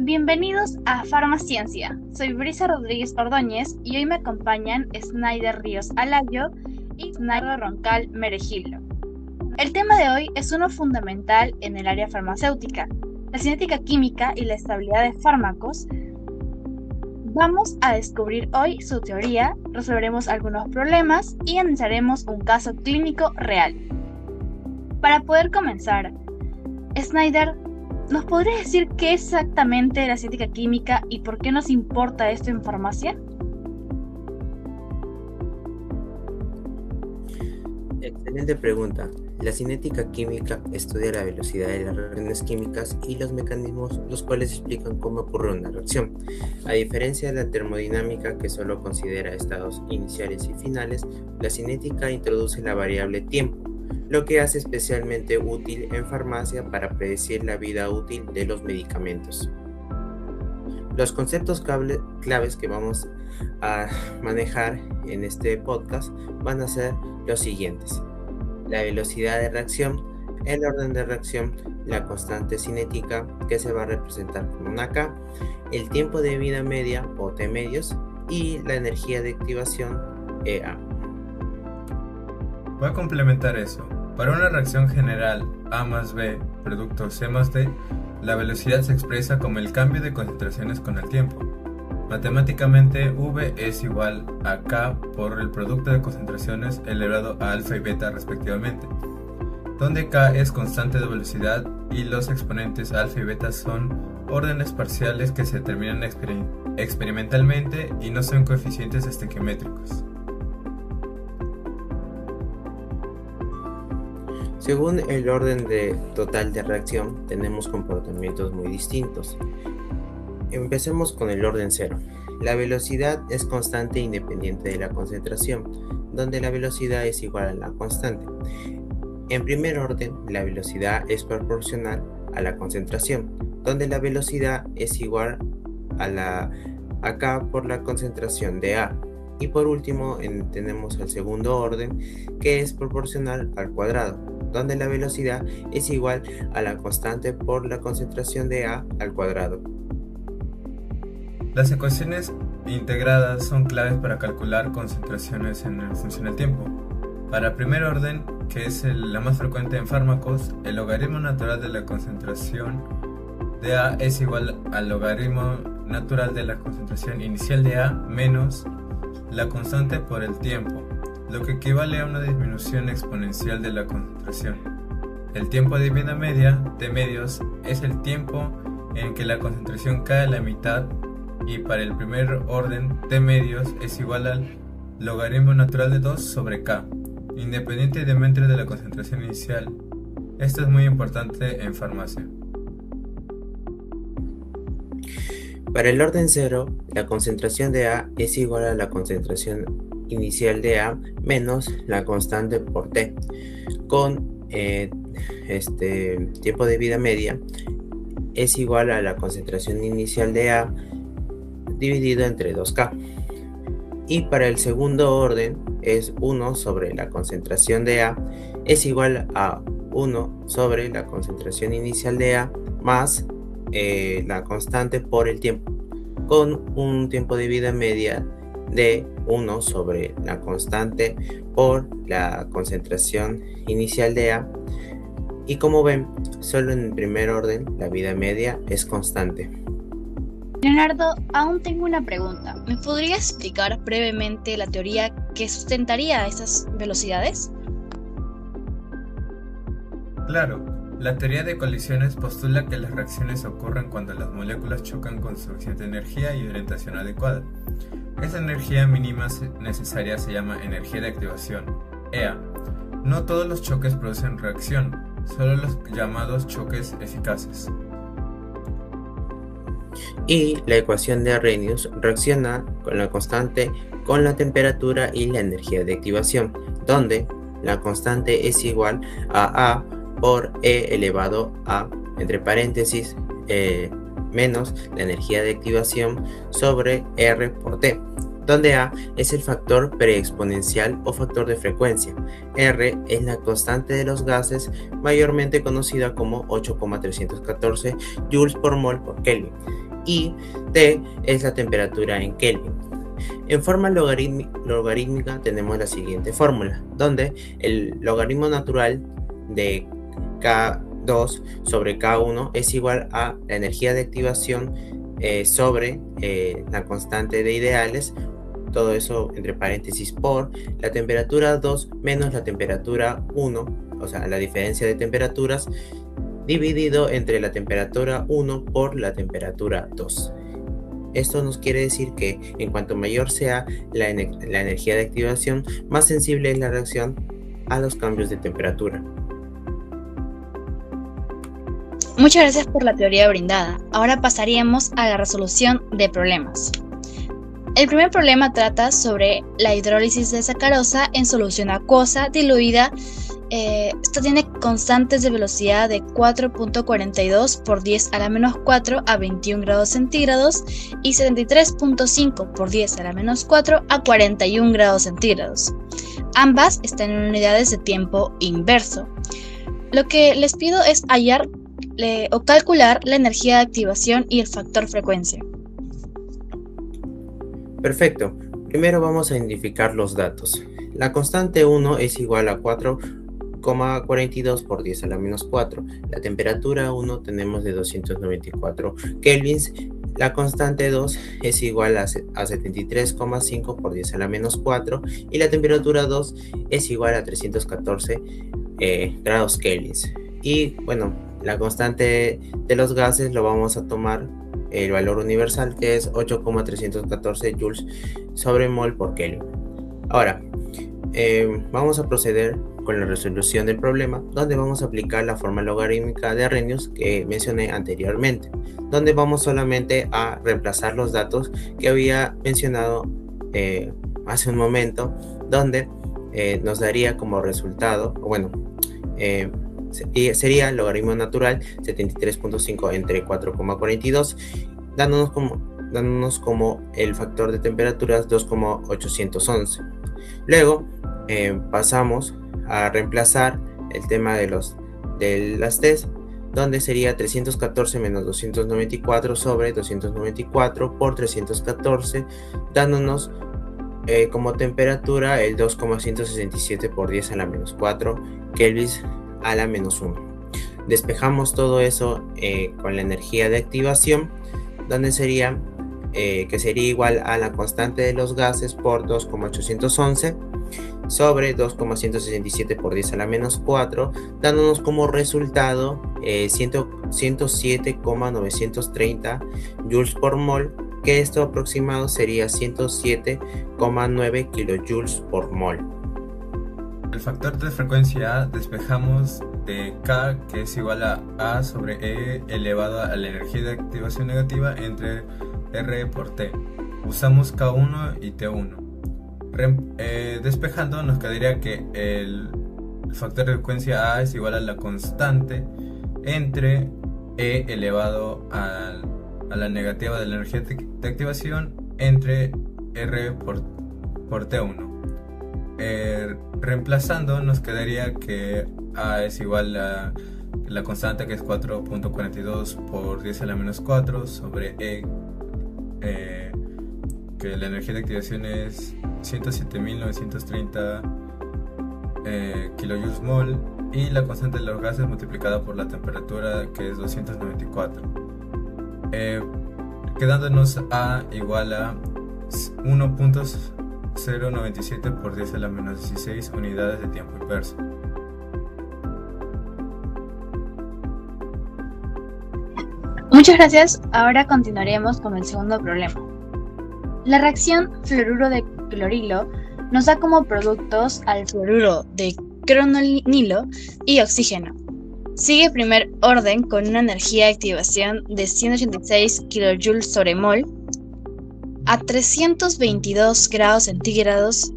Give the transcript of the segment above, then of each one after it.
Bienvenidos a Farmaciencia. Soy Brisa Rodríguez Ordóñez y hoy me acompañan Snyder Ríos Alayo y Snyder Roncal Merejillo. El tema de hoy es uno fundamental en el área farmacéutica, la cinética química y la estabilidad de fármacos. Vamos a descubrir hoy su teoría, resolveremos algunos problemas y analizaremos un caso clínico real. Para poder comenzar, Snyder, ¿nos podrías decir qué es exactamente la cinética química y por qué nos importa esto en farmacia? Excelente pregunta. La cinética química estudia la velocidad de las reacciones químicas y los mecanismos los cuales explican cómo ocurre una reacción. A diferencia de la termodinámica, que solo considera estados iniciales y finales, la cinética introduce la variable tiempo, lo que hace especialmente útil en farmacia para predecir la vida útil de los medicamentos. Los conceptos claves que vamos a manejar en este podcast van a ser los siguientes: la velocidad de reacción, el orden de reacción, la constante cinética, que se va a representar con una K, el tiempo de vida media o T medios y la energía de activación EA. Voy a complementar eso. Para una reacción general A más B, producto C más D, la velocidad se expresa como el cambio de concentraciones con el tiempo. Matemáticamente, V es igual a K por el producto de concentraciones elevado a alfa y beta respectivamente, donde K es constante de velocidad y los exponentes alfa y beta son órdenes parciales que se determinan experimentalmente y no son coeficientes estequiométricos. Según el orden total de reacción, tenemos comportamientos muy distintos. Empecemos con el orden cero. La velocidad es constante independiente de la concentración, donde la velocidad es igual a la constante. En primer orden, la velocidad es proporcional a la concentración, donde la velocidad es igual a K por la concentración de A. Y por último, tenemos el segundo orden, que es proporcional al cuadrado, donde la velocidad es igual a la constante por la concentración de A al cuadrado. Las ecuaciones integradas son claves para calcular concentraciones en función del tiempo. Para primer orden, que es la más frecuente en fármacos, el logaritmo natural de la concentración de A es igual al logaritmo natural de la concentración inicial de A menos la constante por el tiempo, lo que equivale a una disminución exponencial de la concentración. El tiempo de vida media de medios es el tiempo en que la concentración cae a la mitad, y para el primer orden de medios es igual al logaritmo natural de 2 sobre K, independientemente de la concentración inicial. Esto es muy importante en farmacia. Para el orden cero, la concentración de A es igual a la concentración inicial de A menos la constante por T, con tiempo de vida media es igual a la concentración inicial de A dividido entre 2K. Y para el segundo orden es 1 sobre la concentración de A es igual a 1 sobre la concentración inicial de A más la constante por el tiempo, con un tiempo de vida media de 1 sobre la constante por la concentración inicial de A. Y como ven, solo en el primer orden la vida media es constante. Leonardo, aún tengo una pregunta. ¿Me podrías explicar brevemente la teoría que sustentaría esas velocidades? Claro. La teoría de colisiones postula que las reacciones ocurren cuando las moléculas chocan con suficiente energía y orientación adecuada. Esa energía mínima necesaria se llama energía de activación, EA. No todos los choques producen reacción, solo los llamados choques eficaces. Y la ecuación de Arrhenius reacciona con la constante con la temperatura y la energía de activación, donde la constante es igual a A por E elevado a, entre paréntesis, menos la energía de activación sobre R por T, donde A es el factor preexponencial o factor de frecuencia. R es la constante de los gases, mayormente conocida como 8,314 joules por mol por Kelvin, y T es la temperatura en Kelvin. En forma logarítmica tenemos la siguiente fórmula, donde el logaritmo natural de K2 sobre K1 es igual a la energía de activación sobre la constante de ideales, todo eso entre paréntesis por la temperatura 2 menos la temperatura 1, o sea, la diferencia de temperaturas, dividido entre la temperatura 1 por la temperatura 2. Esto nos quiere decir que en cuanto mayor sea la energía de activación, más sensible es la reacción a los cambios de temperatura. Muchas gracias por la teoría brindada. Ahora pasaríamos a la resolución de problemas. El primer problema trata sobre la hidrólisis de sacarosa en solución acuosa diluida. Esto tiene constantes de velocidad de 4.42 por 10 a la menos 4 a 21 grados centígrados y 73.5 por 10 a la menos 4 a 41 grados centígrados. Ambas están en unidades de tiempo inverso. Lo que les pido es hallar o calcular la energía de activación y el factor frecuencia. Perfecto. Primero vamos a identificar los datos. La constante 1 es igual a 4,42 por 10 a la menos 4. La temperatura 1 tenemos de 294 kelvins. La constante 2 es igual a 73,5 por 10 a la menos 4. Y la temperatura 2 es igual a 314 grados kelvins. Y bueno, la constante de los gases lo vamos a tomar el valor universal, que es 8,314 joules sobre mol por Kelvin. Ahora, vamos a proceder con la resolución del problema, donde vamos a aplicar la forma logarítmica de Arrhenius que mencioné anteriormente, donde vamos solamente a reemplazar los datos que había mencionado hace un momento, donde nos daría como resultado, sería logaritmo natural 73.5 entre 4,42, dándonos como el factor de temperaturas 2,811. Luego pasamos a reemplazar el tema de las T's, donde sería 314 menos 294 sobre 294 por 314, dándonos como temperatura el 2,167 por 10 a la menos 4 kelvins a la menos 1. Despejamos todo eso con la energía de activación, donde sería igual a la constante de los gases por 2,811 sobre 2,167 por 10 a la menos 4, dándonos como resultado 107,930 joules por mol, que esto aproximado sería 107,9 kilojoules por mol. El factor de frecuencia A despejamos de K, que es igual a A sobre E elevado a la energía de activación negativa entre R por T. Usamos K1 y T1. Despejando nos quedaría que el factor de frecuencia A es igual a la constante entre E elevado a la negativa de la energía de activación entre R por T1. Reemplazando nos quedaría que A es igual a la constante, que es 4.42 por 10 a la menos 4 sobre E, que la energía de activación es 107.930 kilojoules mol, y la constante de los gases multiplicada por la temperatura, que es 294, quedándonos A igual a 1.097 por 10 a la menos 16 unidades de tiempo inverso. Muchas gracias. Ahora continuaremos con el segundo problema. La reacción fluoruro de clorilo nos da como productos al fluoruro de crononilo y oxígeno. Sigue primer orden con una energía de activación de 186 kJ sobre mol a 322 grados centígrados.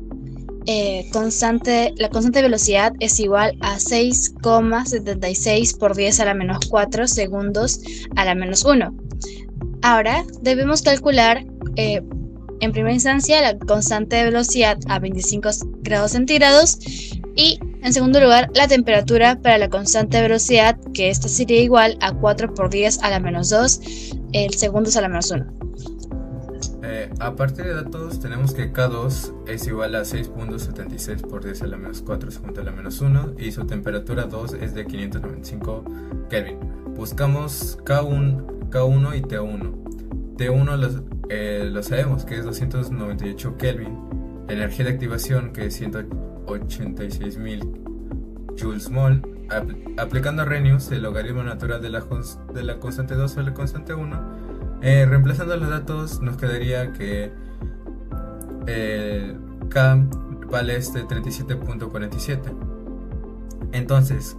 La constante de velocidad es igual a 6,76 por 10 a la menos 4 segundos a la menos 1. Ahora debemos calcular en primera instancia la constante de velocidad a 25 grados centígrados y En segundo lugar, la temperatura para la constante de velocidad, que esta sería igual a 4 por 10 a la menos 2 segundos a la menos 1. A partir de datos tenemos que K2 es igual a 6.76 por 10 a la menos 4 segundos a la menos 1 y su temperatura 2 es de 595 Kelvin. Buscamos K1 y T1. T1 lo sabemos que es 298 Kelvin. La energía de activación que es 186.000 joules mol. Aplicando a Arrhenius el logaritmo natural de la constante 2 sobre la constante 1. Reemplazando los datos nos quedaría que K vale 37.47. Entonces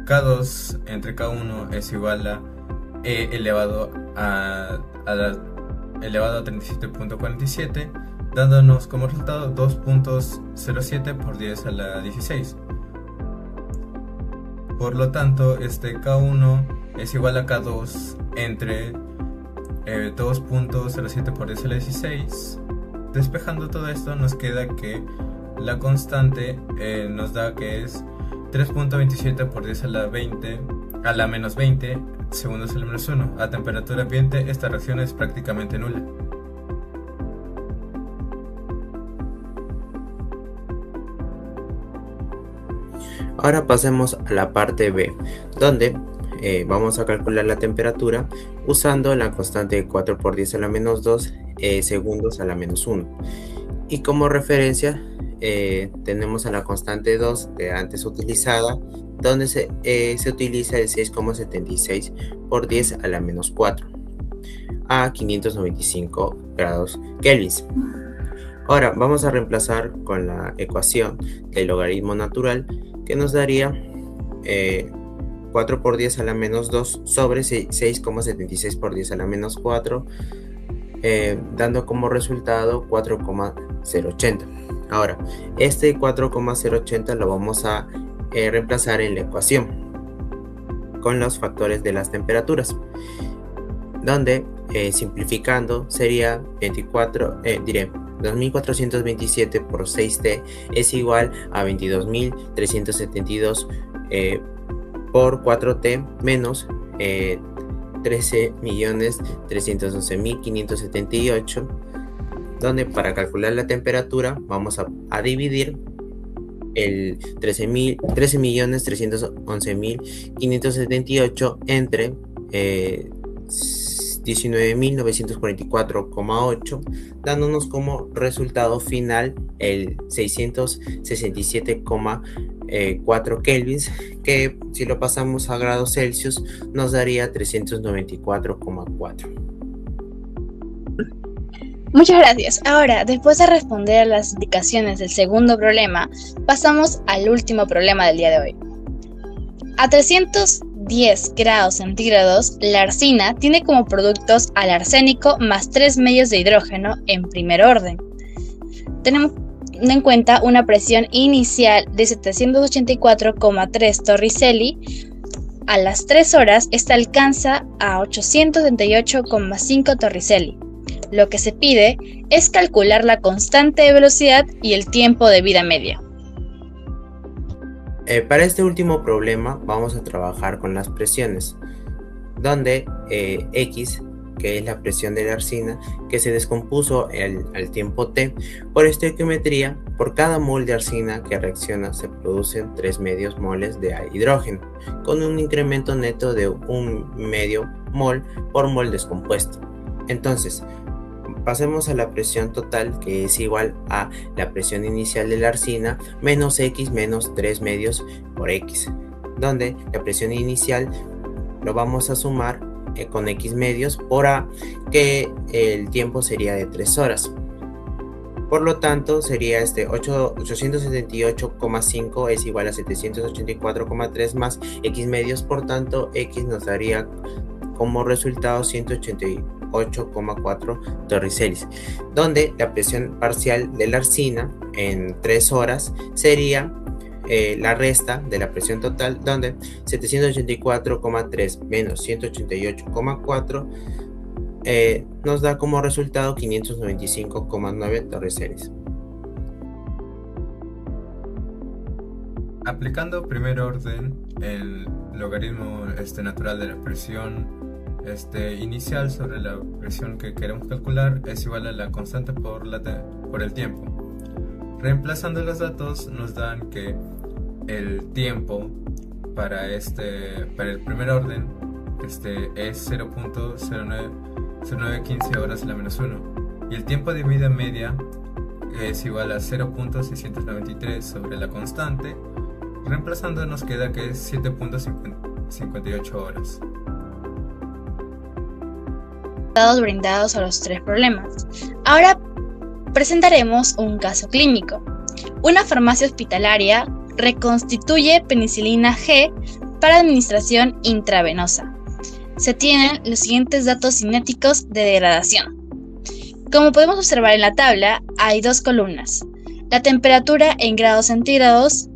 K2 entre K1 es igual a E elevado a 37.47, dándonos como resultado 2.07 por 10 a la 16. Por lo tanto, K1 es igual a K2 entre 2.07 por 10 a la 16. Despejando todo esto nos queda que la constante nos da que es 3.27 por 10 a la menos 20 segundos a la menos 1. A temperatura ambiente esta reacción es prácticamente nula. Ahora pasemos a la parte B, donde vamos a calcular la temperatura usando la constante de 4 por 10 a la menos 2 segundos a la menos 1. Y como referencia tenemos a la constante 2 de antes utilizada, donde se utiliza el 6,76 por 10 a la menos 4 a 595 grados Kelvin. Ahora vamos a reemplazar con la ecuación del logaritmo natural, que nos daría 4 por 10 a la menos 2 sobre 6,76 por 10 a la menos 4, dando como resultado 4,080. Ahora, 4,080 lo vamos a reemplazar en la ecuación con los factores de las temperaturas, donde simplificando sería 2427 por 6T es igual a 22.372 por 4T menos 13.311.578, donde para calcular la temperatura vamos a dividir el 13.311.578 entre 19.944,8, dándonos como resultado final el 667,4 kelvins, que si lo pasamos a grados Celsius nos daría 394,4. Muchas gracias. Ahora, después de responder a las indicaciones del segundo problema, pasamos al último problema del día de hoy. A 310 grados centígrados, la arsina tiene como productos al arsénico más 3 medios de hidrógeno en primer orden. Tenemos en cuenta una presión inicial de 784,3 torricelli. A las 3 horas, esta alcanza a 878,5 torricelli. Lo que se pide es calcular la constante de velocidad y el tiempo de vida media. Para este último problema vamos a trabajar con las presiones, donde X, que es la presión de la arsina, que se descompuso al tiempo T. Por estequiometría, por cada mol de arsina que reacciona se producen 3 medios moles de hidrógeno, con un incremento neto de 1 medio mol por mol descompuesto. Entonces, pasemos a la presión total, que es igual a la presión inicial de la arsina menos X menos 3 medios por X, donde la presión inicial lo vamos a sumar con X medios por A, que el tiempo sería de 3 horas. Por lo tanto, sería 878,5 es igual a 784,3 más X medios, por tanto, X nos daría como resultado 188,4 torricelli, donde la presión parcial de la arsina en 3 horas sería la resta de la presión total, donde 784,3 menos 188,4 nos da como resultado 595,9 torricelli. Aplicando primer orden, el logaritmo natural de la presión inicial sobre la presión que queremos calcular es igual a la constante por el tiempo. Reemplazando los datos nos dan que el tiempo para el primer orden es 0.0915 horas a la menos 1, y el tiempo de vida media es igual a 0.693 sobre la constante. Reemplazando nos queda que es 7.58 horas. Datos brindados a los tres problemas. Ahora presentaremos un caso clínico. Una farmacia hospitalaria reconstituye penicilina G para administración intravenosa. Se tienen los siguientes datos cinéticos de degradación. Como podemos observar en la tabla, hay dos columnas. La temperatura en grados centígrados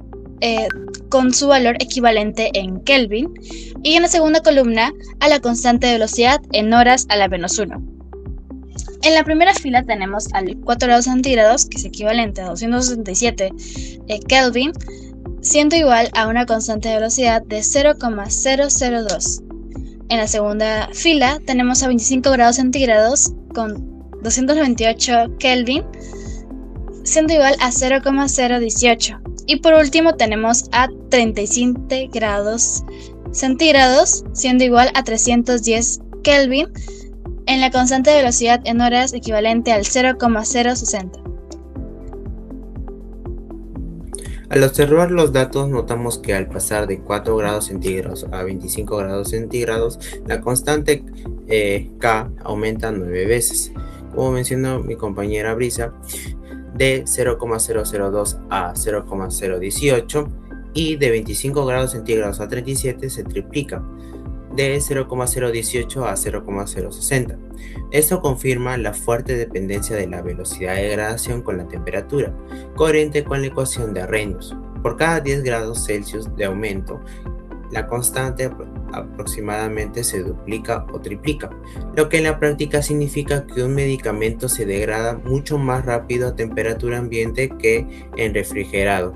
con su valor equivalente en Kelvin, y en la segunda columna a la constante de velocidad en horas a la menos 1. En la primera fila tenemos al 4 grados centígrados, que es equivalente a 267 Kelvin, siendo igual a una constante de velocidad de 0,002. En la segunda fila tenemos a 25 grados centígrados con 298 Kelvin, siendo igual a 0,018. Y por último tenemos a 37 grados centígrados, siendo igual a 310 Kelvin, en la constante de velocidad en horas equivalente al 0,060. Al observar los datos notamos que al pasar de 4 grados centígrados a 25 grados centígrados, la constante K aumenta 9 veces. Como mencionó mi compañera Brisa, de 0,002 a 0,018, y de 25 grados centígrados a 37 se triplica, de 0,018 a 0,060. Esto confirma la fuerte dependencia de la velocidad de degradación con la temperatura, coherente con la ecuación de Arrhenius. Por cada 10 grados Celsius de aumento, la constante aproximadamente se duplica o triplica, lo que en la práctica significa que un medicamento se degrada mucho más rápido a temperatura ambiente que en refrigerado.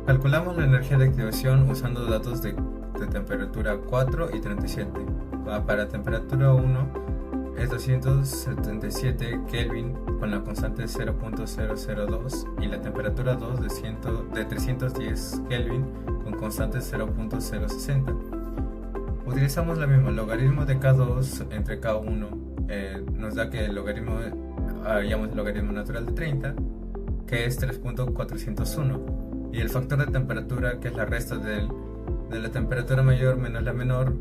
Calculamos la energía de activación usando datos de temperatura 4 y 37. Para temperatura 1 es 277 Kelvin con la constante 0.002, y la temperatura 2 de 310 Kelvin con constante 0.060. Utilizamos la misma logaritmo de K2 entre K1, nos da que el logaritmo, hallamos el logaritmo natural de 30, que es 3.401, y el factor de temperatura, que es la resta de la temperatura mayor menos la menor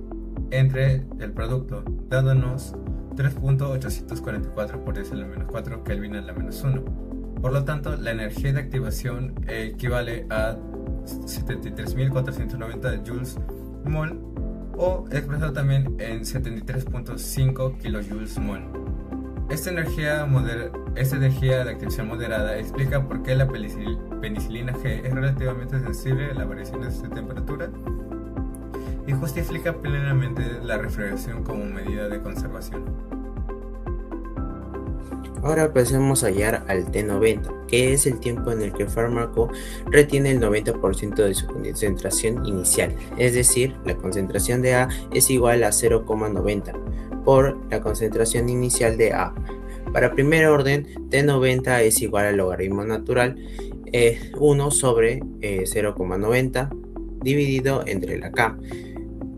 entre el producto, dándonos 3.844 por 10 a la menos 4 Kelvin a la menos 1. Por lo tanto, la energía de activación equivale a 73.490 joules mol, o expresado también en 73.5 kilojoules mol. Esta energía de activación moderada explica por qué la penicilina G es relativamente sensible a las variaciones de temperatura, y justifica plenamente la refrigeración como medida de conservación. Ahora pasemos a hallar al T90, que es el tiempo en el que el fármaco retiene el 90% de su concentración inicial, es decir, la concentración de A es igual a 0,90 por la concentración inicial de A. Para primer orden, T90 es igual al logaritmo natural 1 sobre 0,90 dividido entre la K,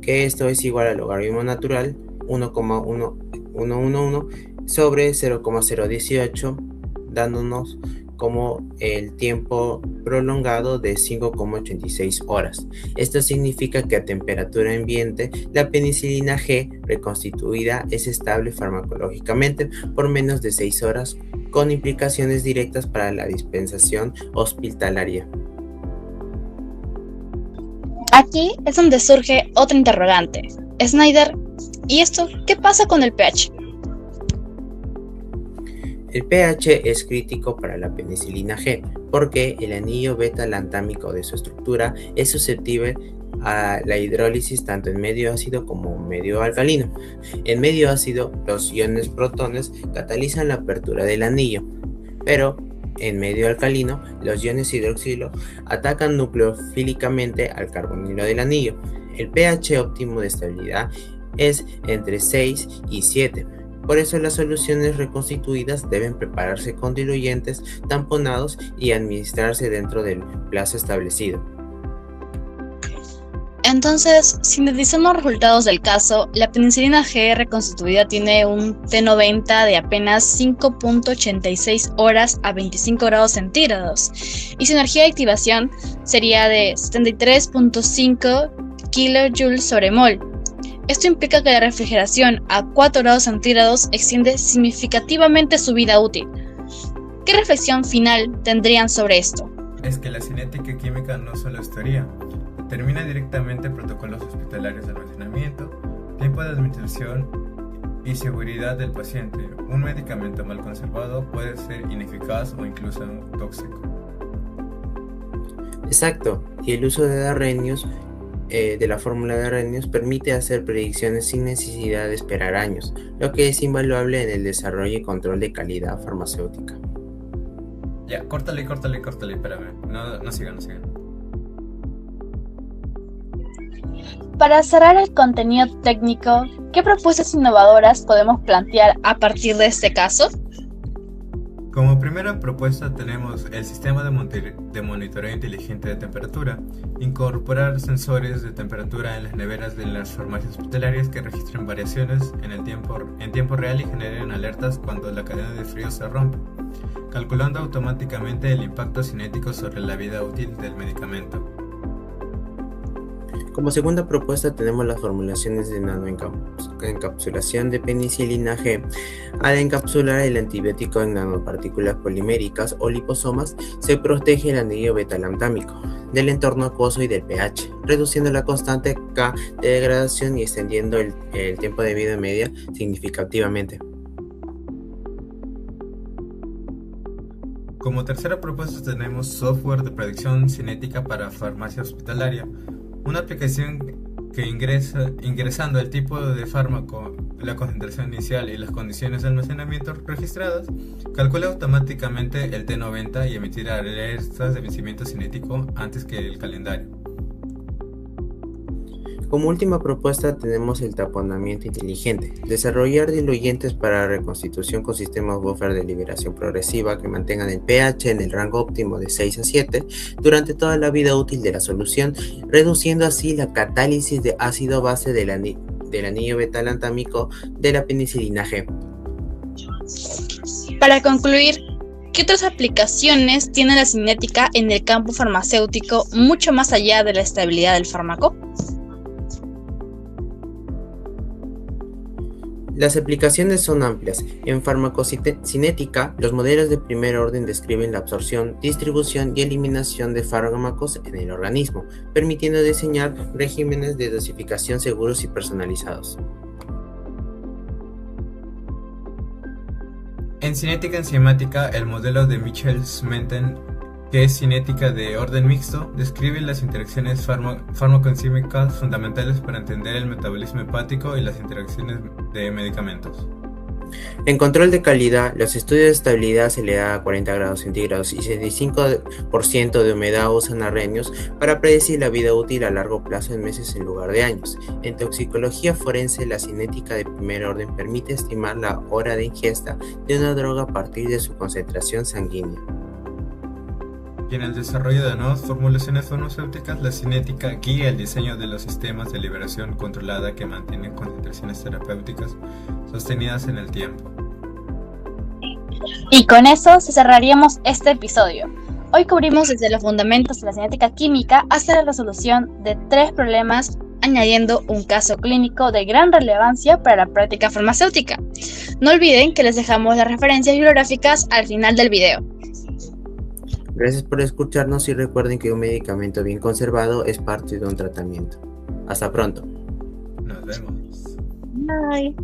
que esto es igual al logaritmo natural 1,1111 sobre 0,018, dándonos como el tiempo prolongado de 5,86 horas. Esto significa que a temperatura ambiente la penicilina G reconstituida es estable farmacológicamente por menos de 6 horas, con implicaciones directas para la dispensación hospitalaria. Aquí es donde surge otra interrogante. Snyder, ¿y esto qué pasa con el pH? El pH es crítico para la penicilina G porque el anillo beta-lantámico de su estructura es susceptible a la hidrólisis tanto en medio ácido como medio alcalino. En medio ácido, los iones protones catalizan la apertura del anillo, pero en medio alcalino, los iones hidroxilo atacan nucleofílicamente al carbonilo del anillo. El pH óptimo de estabilidad es entre 6 y 7. Por eso las soluciones reconstituidas deben prepararse con diluyentes tamponados y administrarse dentro del plazo establecido. Entonces, sintetizando los resultados del caso, la penicilina G reconstituida tiene un T90 de apenas 5.86 horas a 25 grados centígrados y su energía de activación sería de 73.5 kJ sobre mol. Esto implica que la refrigeración a 4 grados centígrados extiende significativamente su vida útil. ¿Qué reflexión final tendrían sobre esto? Es que la cinética química no solo es teoría, determina directamente protocolos hospitalarios de almacenamiento, tiempo de administración y seguridad del paciente. Un medicamento mal conservado puede ser ineficaz o incluso tóxico. Exacto, y el uso de Arrhenius, de la fórmula de Arrhenius, permite hacer predicciones sin necesidad de esperar años, lo que es invaluable en el desarrollo y control de calidad farmacéutica. Ya, córtale, espérame, no sigan. Para cerrar el contenido técnico, ¿qué propuestas innovadoras podemos plantear a partir de este caso? Como primera propuesta tenemos el sistema de monitoreo inteligente de temperatura, incorporar sensores de temperatura en las neveras de las farmacias hospitalarias que registren variaciones en tiempo real y generen alertas cuando la cadena de frío se rompe, calculando automáticamente el impacto cinético sobre la vida útil del medicamento. Como segunda propuesta tenemos las formulaciones de nanoencapsulación de penicilina G. Al encapsular el antibiótico en nanopartículas poliméricas o liposomas, se protege el anillo beta-lactámico del entorno acuoso y del pH, reduciendo la constante K de degradación y extendiendo el tiempo de vida media significativamente. Como tercera propuesta tenemos software de predicción cinética para farmacia hospitalaria, una aplicación que ingresando el tipo de fármaco, la concentración inicial y las condiciones de almacenamiento registradas, calcula automáticamente el T90 y emitirá alertas de vencimiento cinético antes que el calendario. Como última propuesta tenemos el taponamiento inteligente, desarrollar diluyentes para reconstitución con sistemas buffer de liberación progresiva que mantengan el pH en el rango óptimo de 6 a 7 durante toda la vida útil de la solución, reduciendo así la catálisis de ácido base del anillo beta-lactámico de la penicilina G. Para concluir, ¿qué otras aplicaciones tiene la cinética en el campo farmacéutico mucho más allá de la estabilidad del fármaco? Las aplicaciones son amplias. En farmacocinética, los modelos de primer orden describen la absorción, distribución y eliminación de fármacos en el organismo, permitiendo diseñar regímenes de dosificación seguros y personalizados. En cinética enzimática, el modelo de Michels-Menten, que es cinética de orden mixto, describe las interacciones fármacoenzímicas fundamentales para entender el metabolismo hepático y las interacciones de medicamentos. En control de calidad, los estudios de estabilidad se le da a 40 grados centígrados y 65% de humedad usan Arrhenius para predecir la vida útil a largo plazo en meses en lugar de años. En toxicología forense, la cinética de primer orden permite estimar la hora de ingesta de una droga a partir de su concentración sanguínea. Y en el desarrollo de nuevas formulaciones farmacéuticas, la cinética guía el diseño de los sistemas de liberación controlada que mantienen concentraciones terapéuticas sostenidas en el tiempo. Y con eso cerraríamos este episodio. Hoy cubrimos desde los fundamentos de la cinética química hasta la resolución de 3 problemas, añadiendo un caso clínico de gran relevancia para la práctica farmacéutica. No olviden que les dejamos las referencias bibliográficas al final del video. Gracias por escucharnos y recuerden que un medicamento bien conservado es parte de un tratamiento. Hasta pronto. Nos vemos. Bye.